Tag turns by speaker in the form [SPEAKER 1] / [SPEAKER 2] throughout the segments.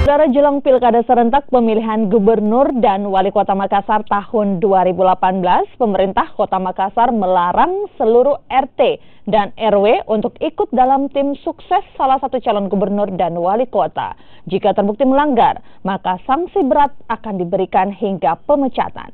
[SPEAKER 1] Saudara, jelang Pilkada serentak pemilihan Gubernur dan Wali Kota Makassar tahun 2018, pemerintah Kota Makassar melarang seluruh RT dan RW untuk ikut dalam tim sukses salah satu calon gubernur dan wali kota. Jika terbukti melanggar, maka sanksi berat akan diberikan hingga pemecatan.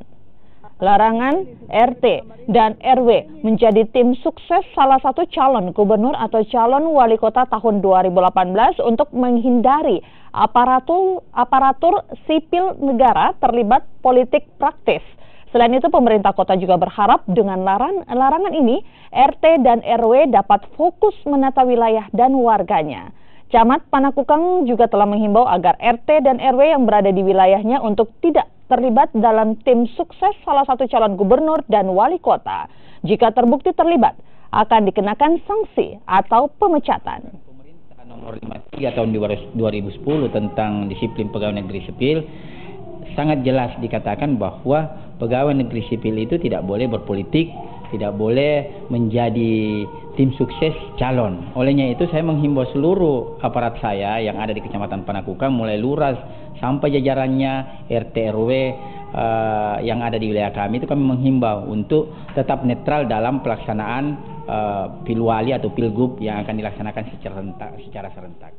[SPEAKER 1] Larangan RT dan RW menjadi tim sukses salah satu calon gubernur atau calon wali kota tahun 2018 untuk menghindari aparatur sipil negara terlibat politik praktis. Selain itu, pemerintah kota juga berharap dengan larangan ini, RT dan RW dapat fokus menata wilayah dan warganya. Camat Panakukang juga telah menghimbau agar RT dan RW yang berada di wilayahnya untuk tidak terlibat dalam tim sukses salah satu calon gubernur dan wali kota. Jika terbukti terlibat, akan dikenakan sanksi atau pemecatan.
[SPEAKER 2] Pemerintah nomor 53 tahun 2010 tentang disiplin pegawai negeri sipil sangat jelas dikatakan bahwa pegawai negeri sipil itu tidak boleh berpolitik, tidak boleh menjadi tim sukses calon. Olehnya itu saya menghimbau seluruh aparat saya yang ada di Kecamatan Panakukang, mulai lurah sampai jajarannya RT RW yang ada di wilayah kami, itu kami menghimbau untuk tetap netral dalam pelaksanaan pilwali atau pilgub yang akan dilaksanakan secara serentak.